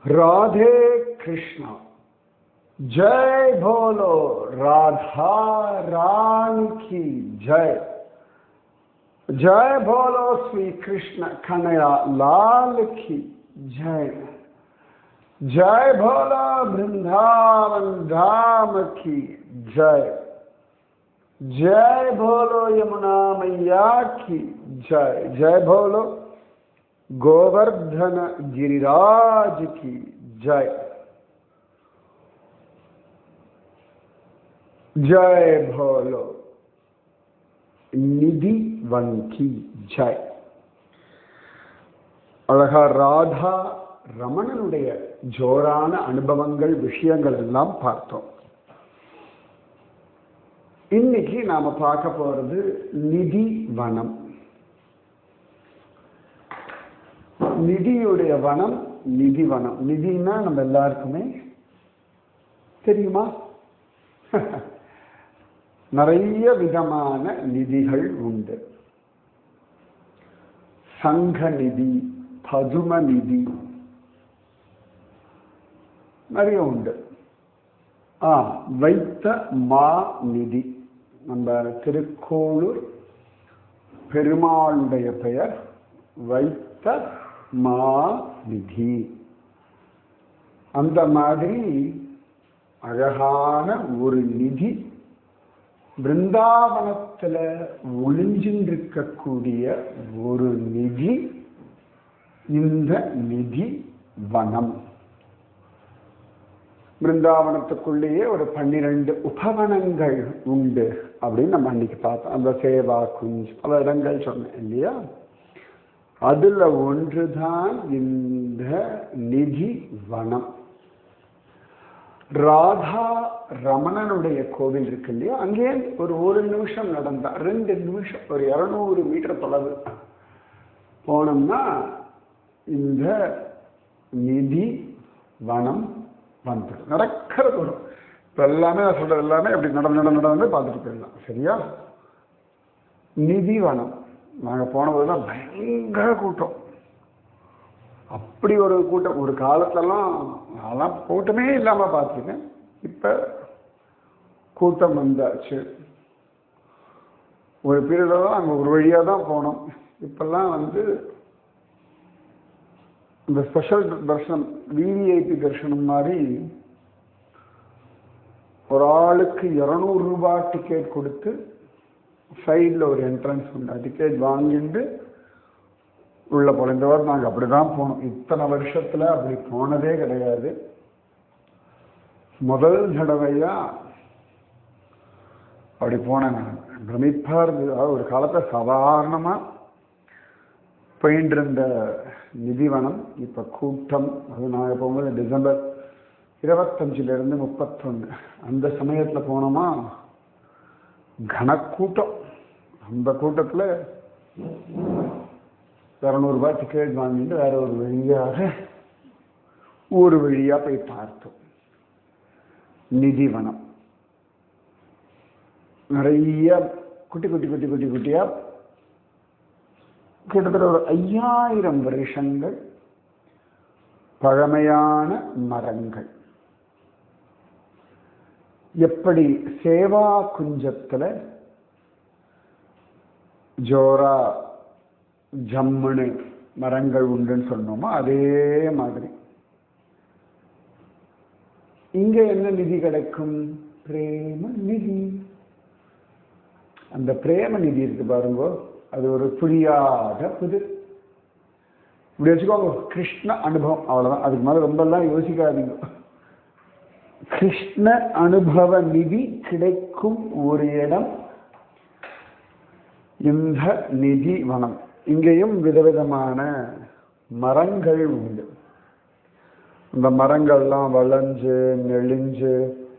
राधे कृष्णा। जय बोलो राधा रानी की जय। जय बोलो श्री कृष्ण कन्हैया लाल की जय। जय बोलो वृंदावन धाम की जय। जय बोलो यमुना मैया की जय। जय बोलो गोवर्धन गिरिराज की जय। जय बोलो निधि वन की जय. அழகா ராதா ரமணனுடைய ஜோரான அனுபவங்கள் விஷயங்கள் எல்லாம் பார்த்தோம். இன்னைக்கு நாம பார்க்க போறது நிதி வனம். நிதியுடைய வனம் நிதி வனம். நிதினா நம்ம எல்லாருக்குமே தெரியுமா? நிறைய விதமான நிதிகள் உண்டு. சங்க நிதி, பதும நிதி, நிறைய உண்டு. வைத்த மா நிதி, நம்ம திருக்கோளூர் பெருமாளுடைய பெயர் வைத்த மா நிதி. அந்த மாதிரி அழகான ஒரு நிதி பிருந்தாவனத்துல ஒளிஞ்சின்றிருக்கக்கூடிய ஒரு நிதி இந்த நிதி வனம். பிருந்தாவனத்துக்குள்ளேயே ஒரு 12 உபவனங்கள் உண்டு அப்படின்னு நம்ம அன்னைக்கு பார்த்தோம். அந்த சேவா குஞ்ச் பல இடங்கள் சொன்னேன் இல்லையா? அதுல ஒன்றுதான் இந்த நிதி வனம். ராதா ரமணனுடைய கோவில் இருக்கு இல்லையா? அங்கே ஒரு நிமிஷம் நடந்தா 2 நிமிஷம், ஒரு 200 மீட்டர் தொலைவு போனோம்னா இந்த நிதி வனம் வந்துடும். நடக்கிற தூரம். இப்ப எல்லாமே நான் சொல்றது எல்லாமே அப்படி நடந்து பார்த்துட்டு போயிடலாம். சரியா? நிதி வனம் நாங்க போனதுதான் பயங்கர கூட்டம். அப்படி ஒரு கூட்டம். ஒரு காலத்துலலாம் அதெல்லாம் கூட்டமே இல்லாம பார்த்துருக்கேன். இப்ப கூட்டம் வந்தாச்சு. ஒரு பீரியட்ல தான் அங்க ஒரு வழியா தான் போனோம். இப்பெல்லாம் இந்த ஸ்பெஷல் தர்ஷனம், விவிஐபி தர்ஷனம் மாதிரி ஒரு ஆளுக்கு 200 ரூபாய் டிக்கெட் கொடுத்து சைடில் ஒரு என்ட்ரன்ஸ் உண்டு. டிக்கெட் வாங்கிட்டு உள்ள போல. இந்த வாரம் நாங்கள் அப்படிதான் போனோம். இத்தனை வருஷத்துல அப்படி போனதே கிடையாது. முதல் தடவையா அப்படி போனேன். நான் பிரமிப்பா இருந்தது. ஒரு காலத்துல சாதாரணமா போயிட்டு இருந்த நிதிவனம் இப்ப கூட்டம். அது நாங்கள் போகும்போது டிசம்பர் 25 31 அந்த சமயத்துல போனோமா, கனக்கூட்டம். அந்த கூட்டத்துல 200 ரூபாய் டிக்கெட் வாங்கிட்டு வேற ஒரு வழியா போய் பார்த்தோம். நிதிவனம் நிறைய குட்டியா கிட்டத்தட்ட ஒரு 5000 வருஷங்கள் பழமையான மரங்கள். எப்படி சேவா குஞ்சத்துல ஜோரா ஜம்முன்னு மரங்கள் உண்டுன்னு சொன்னோமோ அதே மாதிரி இங்க என்ன நிதி கிடைக்கும்? பிரேம நிதி. அந்த பிரேம நிதி இருக்கு பாருங்க, அது ஒரு புரியாத புதிர். இப்படி வச்சுக்கோங்க, கிருஷ்ண அனுபவம். அவ்வளவுதான். அதுக்கு மேல ரொம்ப எல்லாம் யோசிக்காதீங்க. கிருஷ்ண அனுபவ நிதி கிடைக்கும் ஒரு இடம் இந்த நிதி வனம். இங்கேயும் விதவிதமான மரங்கள் உண்டு. இந்த மரங்கள்லாம் வளைஞ்சு நெளிஞ்சு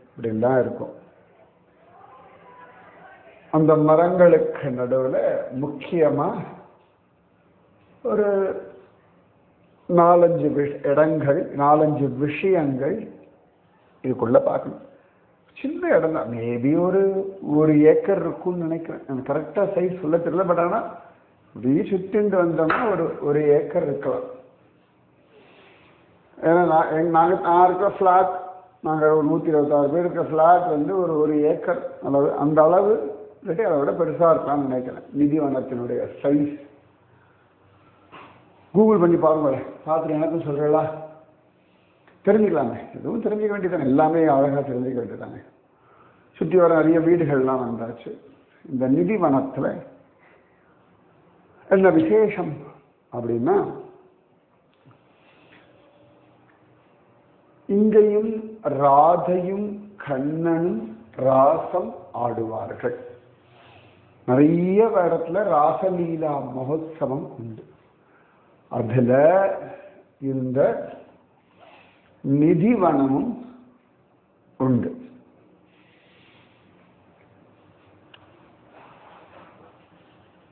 இப்படிலாம் இருக்கும். அந்த மரங்களுக்கு நடுவில் முக்கியமா ஒரு 4-5 இடங்கள், 4-5 விஷயங்கள் இதுக்குள்ள பார்க்கணும். சின்ன இடம் தான். மேபி ஒரு ஏக்கர் இருக்கும்னு நினைக்கிறேன். எனக்கு கரெக்டா சைஸ் சொல்ல தெரியல. பட் ஆனால் இப்படி சுத்திட்டு வந்தோம்னா ஒரு ஏக்கர் இருக்கலாம். ஏன்னா நான் இருக்கிற ஃப்ளாட், நாங்கள் ஒரு 126 பேர் இருக்கிற ஃப்ளாட் வந்து ஒரு ஏக்கர் அளவு, அந்த அளவு இல்லாட்டி அதை விட பெருசாக இருக்கலாம்னு நினைக்கிறேன் நிதிவனத்தினுடைய சைஸ். கூகுள் பண்ணி பாருங்களேன், பார்த்துட்டு எனக்கும் சொல்கிறீங்களா, தெரிஞ்சுக்கலாமே. எதுவும் தெரிஞ்சுக்க வேண்டியதானே, எல்லாமே அழகாக தெரிஞ்சுக்க வேண்டியதானே. சுற்றி வர நிறைய வீடுகள்லாம் வந்தாச்சு. இந்த நிதிவனத்தில் என்ன விசேஷம் அப்படின்னா, இங்கேயும் ராதையும் கண்ணனும் ராசம் ஆடுவார்கள். நிறைய இடத்துல ராசலீலா மகோத்சவம் உண்டு. அதுல இந்த நிதிவனமும் உண்டு.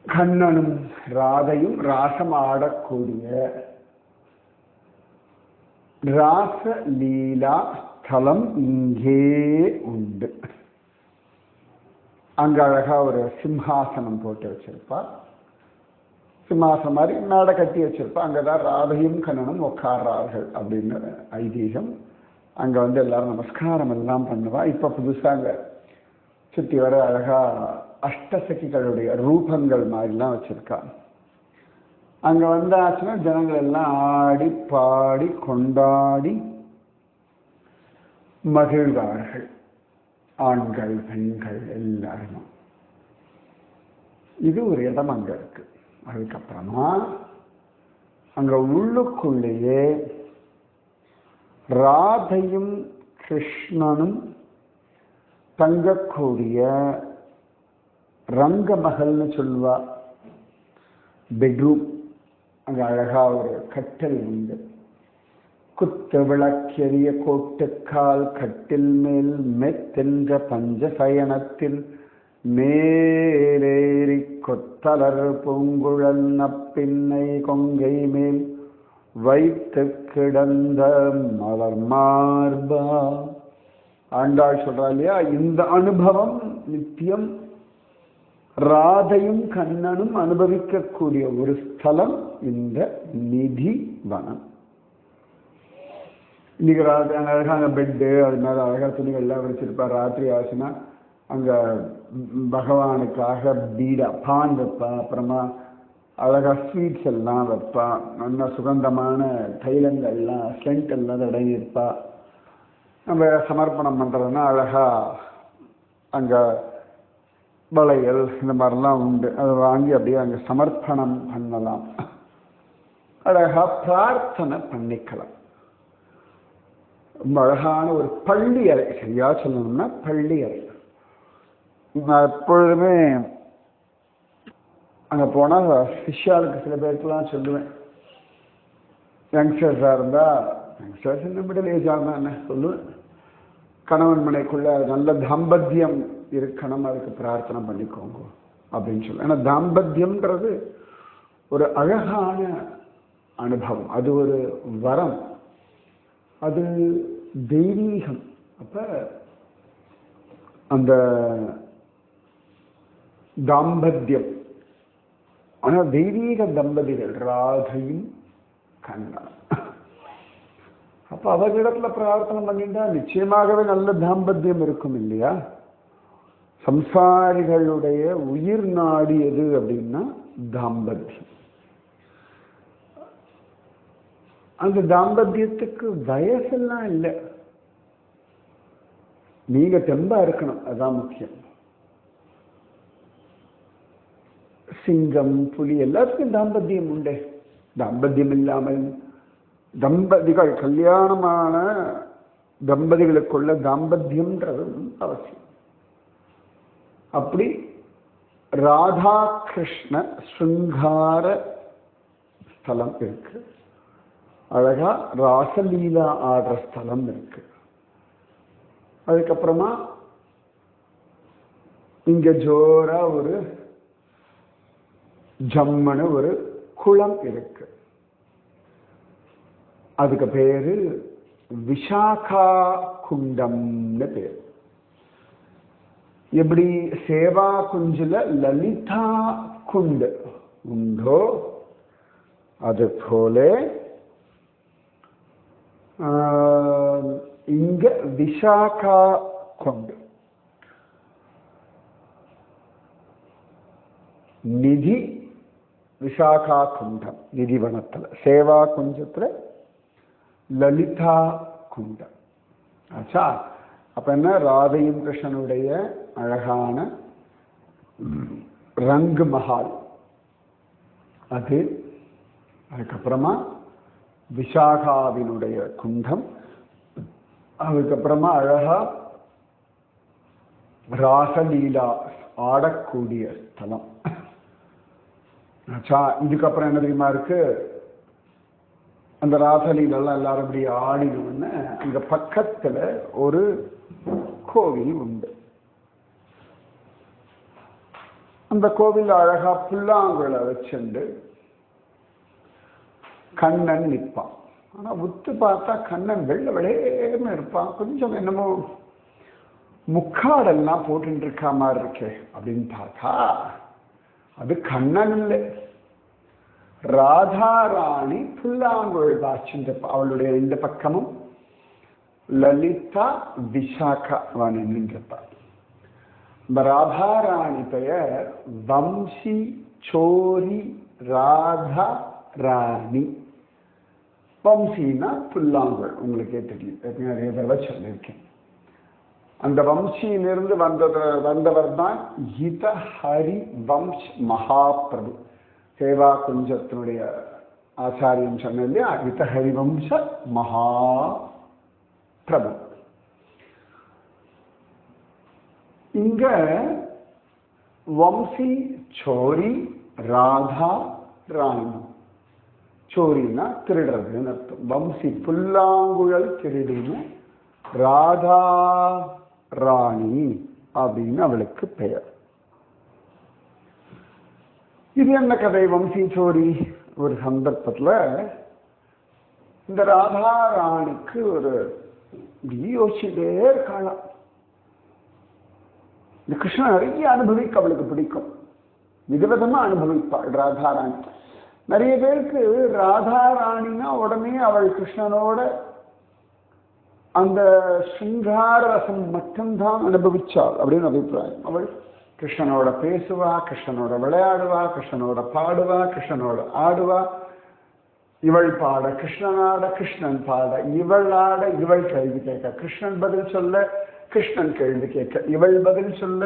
கண்ணனும் ராதையும் ராசம் ஆடக்கூடிய ராசலீலா ஸ்தலம் இங்கே உண்டு. அங்க அழகா ஒரு சிம்ஹாசனம் போட்டு வச்சிருப்பா, சிம்ஹாசனம் மாதிரி மேடை கட்டி வச்சிருப்பா. அங்கதான் ராதையும் கண்ணனும் உட்கார்றார்கள் அப்படின்னு ஐதீகம். அங்க வந்து எல்லாரும் நமஸ்காரம் எல்லாம் பண்ணுவா. இப்ப புதுசா அங்க சுத்தி வர அழகா அஷ்டசகிகளுடைய ரூபங்கள் மாதிரிலாம் வச்சிருக்கா. அங்க வந்தாச்சுன்னா ஜனங்கள் எல்லாம் ஆடி பாடி கொண்டாடி மகிழ்வார்கள், ஆண்கள் பெண்கள் எல்லாரும். இது ஒரு இடம் அங்க இருக்கு. அதுக்கப்புறமா அங்க உள்ளுக்குள்ளேயே ராதையும் கிருஷ்ணனும் தங்கக்கூடிய ரங்கமகல்னு சொல்லுவா, பெட்ரூம். அங்க அழகா ஒரு கட்டல் உண்டு. குத்து விளக்கெரிய கோட்டுக்கால் கட்டில் மேல் மெத்தென்ற பஞ்ச சயனத்தில் மேலேறி கொத்தலர் பூங்குழல் நப்பின்னை கொங்கை மேல் வைத்து கிடந்த மலர் மார்பா. ஆண்டாள் சொல்றா இல்லையா, இந்த அனுபவம் நித்தியம் ராதையும் கண்ணனும் அனுபவிக்கக்கூடிய ஒரு ஸ்தலம் இந்த நிதிவனம். இன்னைக்கு அழகான பெட்டு, அது மேல அழகா துணிகள்லாம் வச்சிருப்பார். ராத்திரி ஆச்சுன்னா அங்க பகவானுக்காக பீடா பான் வைப்பா, அப்புறமா அழகா ஸ்வீட்ஸ் எல்லாம் வைப்பா, நல்ல சுகந்தமான தைலங்கள்லாம் சென்ட் எல்லாம் தடவி இருப்பா. நம்ம சமர்ப்பணம் பண்றதுன்னா அழகா அங்க வளையல் இந்த மாதிரிலாம் உண்டு. அதை வாங்கி அப்படியே அங்கே சமர்ப்பணம் பண்ணலாம், அழகா பிரார்த்தனை பண்ணிக்கலாம். ரொம்ப அழகான ஒரு பள்ளி அறை, சரியா சொல்லணும்னா பள்ளி அறை. நான் எப்பொழுதுமே அங்கே போனால் சிஷ்யாளுக்கு சில பேருக்குலாம் சொல்லுவேன், யங்ஸ்டர்ஸாக இருந்தால், யங்ஸ்டர்ஸ் இந்த மிடில் ஏஜாக இருந்தால் என்ன சொல்லுவேன், கணவன் மனைக்குள்ள நல்ல தாம்பத்தியம் இருக்கணும், அதுக்கு பிரார்த்தனை பண்ணிக்கோங்க அப்படின்னு சொல்லுவேன். ஏன்னா தாம்பத்தியம்ன்றது ஒரு அழகான அனுபவம், அது ஒரு வரம், அது தெய்வீகம். அப்ப அந்த தாம்பத்தியம், ஆனா தெய்வீக தம்பதிகள் ராதையும் கண்ணனும். அப்ப அவர்களிடத்துல பிரார்த்தனை பண்ணிட்டா நிச்சயமாகவே நல்ல தாம்பத்தியம் இருக்கும் இல்லையா. சம்சாரிகளுடைய உயிர் நாடி எது அப்படின்னா தாம்பத்தியம். அந்த தாம்பத்தியத்துக்கு வயசெல்லாம் இல்லை, நீங்க தெம்பா இருக்கணும், அதான் முக்கியம். சிங்கம் புலி எல்லாத்துக்கும் தாம்பத்தியம் உண்டு. தாம்பத்தியம் இல்லாமல் தம்பதிகள், கல்யாணமான தம்பதிகளுக்குள்ள தாம்பத்தியம்ன்றது அவசியம். அப்படி ராதா கிருஷ்ண ஸ்ருங்கார ஸ்தலம் இருக்கு, அழகா ராசலீலா ஆடுற ஸ்தலம் இருக்கு. அதுக்கப்புறமா இங்க ஜோரா ஒரு ஜம்மனு ஒரு குளம் இருக்கு, அதுக்கு பேரு விஷாகா குண்டம்னு பேரு. எப்படி சேவா குஞ்சுல லலிதா குண்டு உண்டோ அது போல இங்க விசாகா கொண்டு நிதி விசாகா குண்டம் நிதிவனத்துல சேவா குஞ்சத்துல லலிதா குண்டம் ஆச்சா. அப்ப என்ன ராதையும் கிருஷ்ணனுடைய அழகான ரங்கு மஹால் அது. அதுக்கப்புறமா விசாகாவினுடைய குண்டம். அதுக்கப்புறமா அழகா ராசலீலா ஆடக்கூடிய ஸ்தலம். இதுக்கப்புறம் என்ன தெரியுமா இருக்கு, அந்த ராசலீலாம் எல்லாரும் இப்படி ஆடினோன்னு அங்க பக்கத்துல ஒரு கோவில் உண்டு. அந்த கோவில் அழகா புல்லாங்குழலை வச்சுண்டு கண்ணன் நிற்பான். ஆனா உத்து பார்த்தா கண்ணன் வெள்ளை வெளையேன்னு இருப்பான். கொஞ்சம் என்னமோ முக்காடெல்லாம் போட்டு இருக்கா மாதிரி இருக்கே அப்படின்னு பார்த்தா அது கண்ணன் இல்லை, ராதாராணி புல்லாங்குழல் வாசிச்சிருப்பா. அவளுடைய ரெண்டு பக்கமும் லலிதா விசாகா நின்றிருப்பாள். இந்த ராதாராணி பெயர் வம்சி சோரி ராதா ராணி. வம்சின்னா புல்லாங்குழல், உங்களுக்கே தெரியும், நிறைய தடவை சொல்லியிருக்கேன். அந்த வம்சியிலிருந்து வந்தவர் தான் ஹித ஹரி வம்ஷ் மகாபிரபு. சேவா குஞ்சத்தினுடைய ஆச்சாரியம் சொன்ன இல்லையா, ஹித ஹரிவம்ச மகாபிரபு. இங்க வம்சி சோரி ராதா ராணி. சோரினா திருடுறதுன்னு அர்த்தம். வம்சி புல்லாங்குழல் திருடின்னு, ராதா ராணி அப்படின்னு அவளுக்கு பெயர். இது என்ன கதை வம்சி சோரி? ஒரு சந்தர்ப்பத்துல இந்த ராதா ராணிக்கு ஒரு யோசிச்சுட்டே இருக்கலாம். இந்த கிருஷ்ணன் நிறைய அனுபவிக்க அவளுக்கு பிடிக்கும், விதவிதமா அனுபவிப்பாள் ராதாராணி. நிறைய பேருக்கு ராதாராணினா உடனே அவள் கிருஷ்ணனோட அந்த சிங்கார ரசம் மட்டும்தான் அனுபவிச்சாள் அப்படின்னு அபிப்பிராயம். அவள் கிருஷ்ணனோட பேசுவா, கிருஷ்ணனோட விளையாடுவா, கிருஷ்ணனோட பாடுவா, கிருஷ்ணனோட ஆடுவா. இவள் பாட கிருஷ்ணன் ஆட, கிருஷ்ணன் பாட இவள் ஆட, இவள் கேள்வி கேட்க, கிருஷ்ணன் பதில் சொல்ல, கிருஷ்ணன் கேள்வி கேட்க, இவள் பதில் சொல்ல.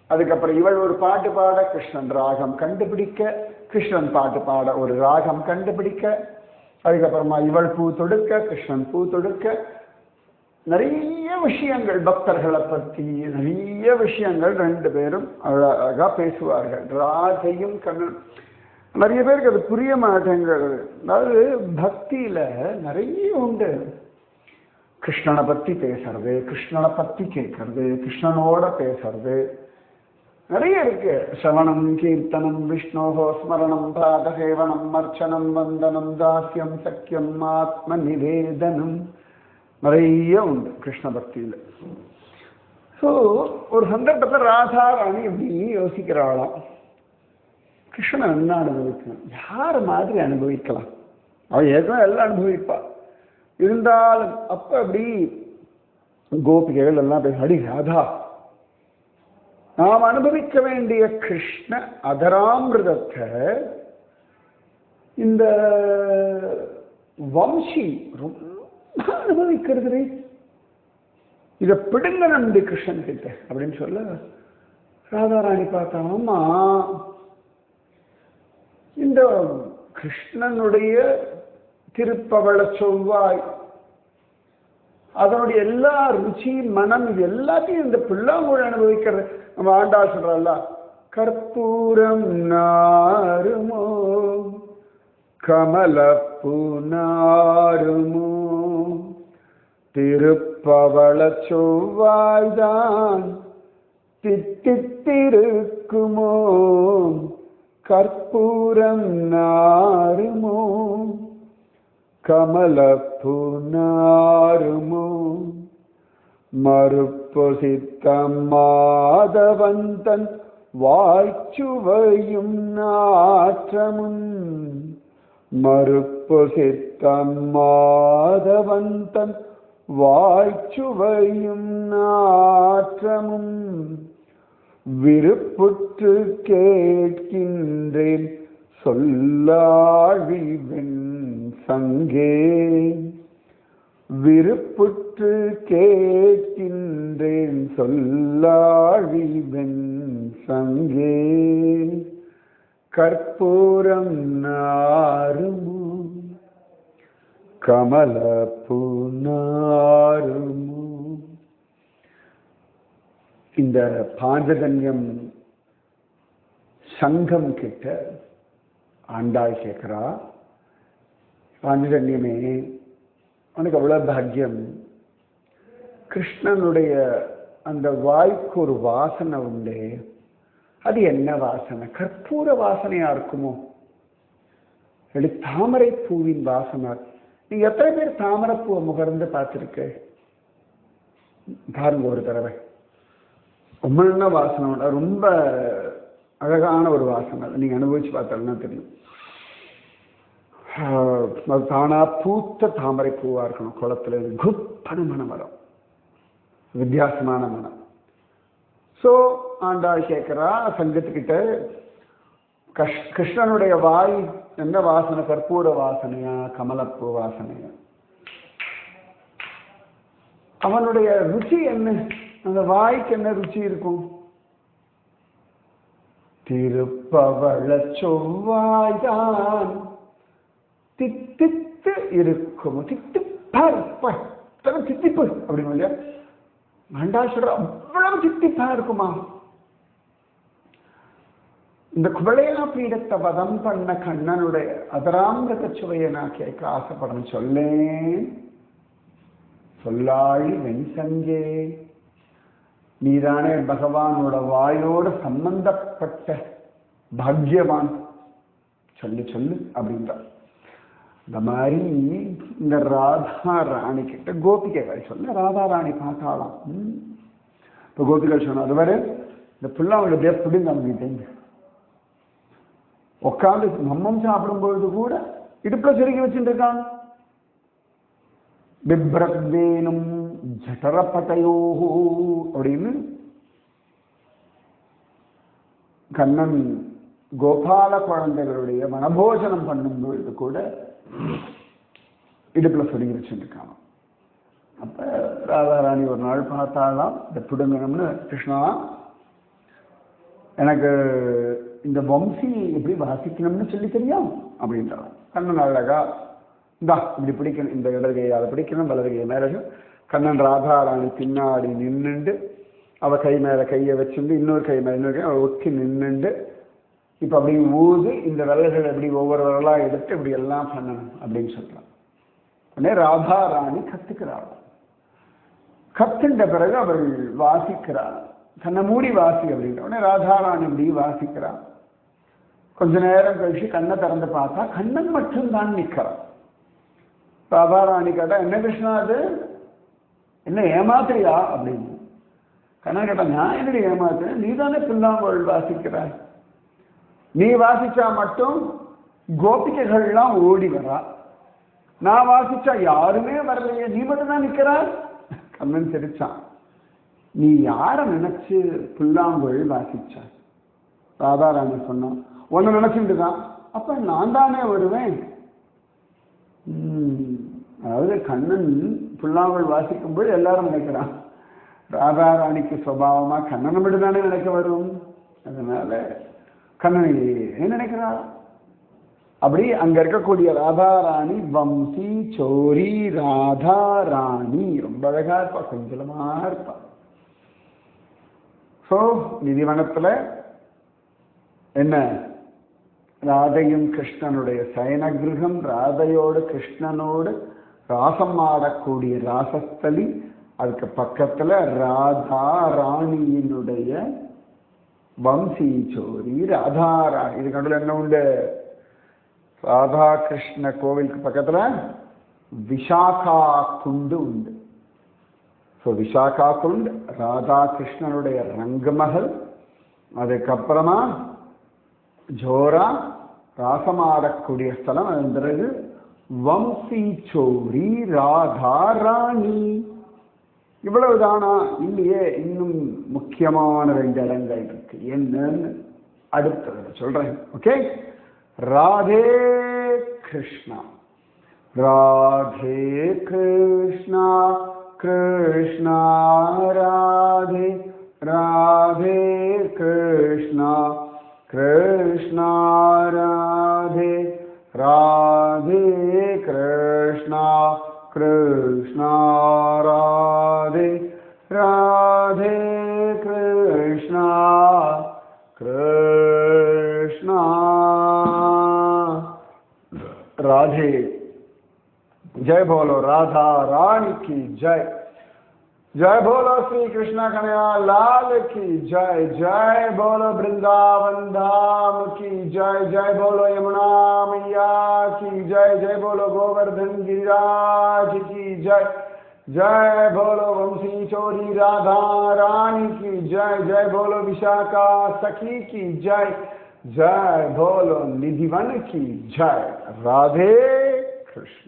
அதுக்கப்புறம் இவள் ஒரு பாட்டு பாட, கிருஷ்ணன் ராகம் கண்டுபிடிக்க, கிருஷ்ணன் பாட்டு பாட ஒரு ராகம் கண்டுபிடிக்க. அதுக்கப்புறமா இவள் பூ தொடுக்க, கிருஷ்ணன் பூ தொடுக்க. நிறைய விஷயங்கள் பக்தர்களை பற்றி நிறைய விஷயங்கள் ரெண்டு பேரும் அழகா பேசுவார்கள், ராதையும் கண்ணன். நிறைய பேருக்கு அது புரிய மாட்டேங்கிறது. அதாவது பக்தியில நிறைய உண்டு. கிருஷ்ணனை பத்தி பேசுறது, கிருஷ்ணனை பத்தி கேட்கறது, கிருஷ்ணனோட பேசுறது நிறைய இருக்கு. சவணம் கீர்த்தனம் விஷ்ணோஹோ ஸ்மரணம் பாதசேவனம் அர்ச்சனம் வந்தனம் தாஸ்யம் சக்கியம் ஆத்ம நிவேதனம் நிறைய உண்டு கிருஷ்ண பக்தியில. ஸோ ஒரு சந்தர்ப்பத்தில் ராதாராணி எப்படி யோசிக்கிறாளாம், கிருஷ்ணன் என்ன அனுபவிக்கணும், யார் மாதிரி அனுபவிக்கலாம், அவள் ஏற்கனவே எல்லாம் அனுபவிப்பா. இருந்தாலும் அப்ப அப்படி கோபிகைகள் எல்லாம் பேச, அடி ராதா, நாம் அனுபவிக்க வேண்டிய கிருஷ்ண அதராமிருதத்தை இந்த வம்சி ரொம்ப அனுபவிக்கிறது, இதை பிடுங்க நம்பி கிருஷ்ணன் கிட்ட அப்படின்னு சொல்ல ராதாராணி பார்த்தாமா, இந்த கிருஷ்ணனுடைய திருப்பவள செவ்வாய் அதனுடைய எல்லா ருச்சி மனம் இது எல்லாத்தையும் இந்த புல்லாங்குழல் அனுபவிக்கிறது. நம்ம ஆண்டாள் சொல்றா, கற்பூரம் நாருமோ கமலப்பூ நாருமோ திருப்பவள செவ்வாய்தான் தித்தித்திருக்குமோ கற்பூரம் நாருமோ கமலப்பூ நாருமோ மறுப்பொசித்த மாதவந்தன் வாய்ச்சுவையும் நாற்றமும் மறுப்பு சித்தம் மாதவந்தன் வாய்ச்சுவையும் நாற்றமும் விருப்புற்று கேட்கின்றேன் சொல்லாழிவென் சங்கே. விருப்புற்று கேட்கின்றேன் சொல்லாழிவென் சங்கே. கற்பூரம் நாருமோ கமலப்பூ நாருமோ. இந்த பாஞ்சஜன்யம் சங்கம் கிட்ட ஆண்டாள் கேட்கிறா, பாஞ்சஜன்யமே உனக்கு அவ்வளவு பாக்கியம், கிருஷ்ணனுடைய அந்த வாய்க்கு ஒரு வாசனை உண்டே, அது என்ன வாசனை? கற்பூர வாசனையா இருக்குமோ, இல்லை தாமரை பூவின் வாசனை? நீங்க எத்தனை பேர் தாமரை பூவை முகர்ந்து பார்த்துருக்க? பாருங்க ஒரு தடவை. ரொம்ப நல்ல வாசனை, ரொம்ப அழகான ஒரு வாசனை, நீங்க அனுபவிச்சு பார்த்தாலும்னா தெரியும். அது தானா பூத்த தாமரை பூவா இருக்கணும், குளத்துல குப்பன மனம் வரும், வித்தியாசமான மனம். சோ ஆண்டாள் கேட்கிறா சங்கத்துக்கிட்ட, கிருஷ்ணனுடைய வாய் என்ன வாசனை? கற்பூர வாசனையா கமலப்பூ வாசனையா? அவனுடைய ருச்சி என்ன? அந்த வாய்க்கு என்ன ருச்சி இருக்கும்? திருப்பவள செவ்வாய்தான் தித்தித்து இருக்கும். தித்திப்பு அப்படின்னு இல்லையா? ஆண்டாள் சொல்ற அவ்வளவு தித்திப்பா இருக்குமா? இந்த குவளையா பீடத்தை வதம் பண்ண கண்ணனுடைய அதராமிரத சுவையை நான் கேட்க ஆசைப்படணும். சொல்லேன் சொல்லாழி வெண்சங்கே. நீதானே பகவானோட வாயோடு சம்பந்தப்பட்ட பாக்யவான், சொல்லு சொல்லு அப்படின்றார். இந்த மாதிரி இந்த ராதா ராணி கிட்ட கோபிகைகள் சொன்ன, ராதா ராணி பார்த்தாலாம். இப்ப கோபிகள் சொன்ன அது வரை இந்த பிள்ளாவுடைய பிடிங்க அவங்க உட்காந்து மம்மம் சாப்பிடும்பொழுது கூட இடுப்புல செருகி வச்சுட்டு இருக்காங்க. பிப்ரத்வேனும் ஜடரப்பட்டையோஹோ அப்படின்னு கண்ணன் கோபால குழந்தைகளுடைய வனபோஜனம் பண்ணும் பொழுது கூட இடுப்புல சொருகி வச்சுருக்காங்க. அப்ப ராதாராணி ஒரு நாள் பார்த்தாலாம், இந்த பிடுங்கணும்னு, கிருஷ்ணா எனக்கு இந்த வம்சி எப்படி வாசிக்கணும்னு சொல்லி தெரியும் அப்படின்றாங்க. கண்ணன் அழகா இந்தா இப்படி பிடிக்கணும், இந்த இடதுகையை அதை பிடிக்கணும், வலதுகையை மேலே. கண்ணன் ராதாராணி பின்னாடி நின்றுண்டு அவ கை மேல கையை வச்சுட்டு இன்னொரு கை மேல இன்னொரு கை அவ ஒட்டி நின்றுண்டு இப்ப அப்படி ஊது இந்த விரல்கள் எப்படி ஒவ்வொரு விரலா எடுத்து இப்படி எல்லாம் பண்ணணும் அப்படின்னு சொல்றான். உடனே ராதாராணி கத்துக்கிறாள். கத்துண்ட பிறகு அவர்கள் வாசிக்கிறாள். தன்னை மூடி வாசி அப்படின்ற உடனே ராதாராணி இப்படி வாசிக்கிறான். கொஞ்ச நேரம் கழிச்சு கண்ணை திறந்து பார்த்தா கண்ணன் மட்டும்தான் நிற்கிறான். ராதாராணி கேட்டா, என்ன கிருஷ்ணா அது, என்ன ஏமாத்திரியா அப்படின்னு. கண்ணன் கேட்டா, நான் என்னடி ஏமாத்துறேன், நீ தானே புல்லாங்குழல் வாசிக்கிறாய், நீ வாசிச்சா மட்டும் கோபிகைகள்லாம் ஓடி வரா, நான் வாசிச்சா யாருமே வரலையே, நீ மட்டும் தான் நிற்கிறாய். கண்ணன் சிரிச்சான். நீ யார நினைச்சு புல்லாங்குழல் வாசிச்சாய்? ராதாராணி சொன்னான், ஒன்னு நினைச்சுட்டு தான். அப்ப நான் தானே வருவேன். அதாவது கண்ணன் புல்லாங்குழல் வாசிக்கும் போது எல்லாரும் நினைக்கிறான். ராதாராணிக்கு சுபாவமா கண்ணனை மட்டும் தானே நினைக்க வரும். அதனால கண்ணனை ஏன் நினைக்கிறார்? அப்படி அங்க இருக்கக்கூடிய ராதாராணி வம்சி சோரி ராதாராணி ரொம்ப அழகா இருப்பா, கொஞ்சமா இருப்பா. சோ நிதிவனத்துல என்ன, ராதையும் கிருஷ்ணனுடைய சயனகிருகம், ராதையோடு கிருஷ்ணனோடு ராசம் ஆடக்கூடிய ராசஸ்தலி, அதுக்கு பக்கத்துல ராதா ராணியினுடைய வம்சி சோரி ராதாராணி. இது நடுவில் என்ன உண்டு? ராதா கிருஷ்ண கோவிலுக்கு பக்கத்துல விஷாகா குண்டு உண்டு. ஸோ விஷாகா குண்டு ராதா கிருஷ்ணனுடைய ரங்கமஹல். அதுக்கப்புறமா ஜோரா ராசமாடக்கூடிய ஸ்தலம். அதன் பிறகு வம்சி சோரி ராதா ராணி. இவ்வளவுதானா? இல்லையே, இன்னும் முக்கியமான 2 இடங்கள் இருக்கு. என்னன்னு அடுத்தது சொல்றேன். ஓகே. ராதே கிருஷ்ணா. ராதே கிருஷ்ணா கிருஷ்ணா ராதே ராதே கிருஷ்ணா கிருஷ்ணா ராதே ராதே கிருஷ்ணா கிருஷ்ணா ராதே ராதே கிருஷ்ணா கிருஷ்ணா ராதே. जय बोलो राधा रानी की जय. जय बोलो श्री कृष्ण कन्हैया लाल की जय. जय बोलो वृंदावन धाम की जय. जय बोलो यमुना मैया की जय. जय बोलो गोवर्धन गिरिराज की जय. जय बोलो वंशी चोरी राधा रानी की जय. जय बोलो विशाखा सखी की जय. जय बोलो निधिवन की जय. राधे कृष्ण.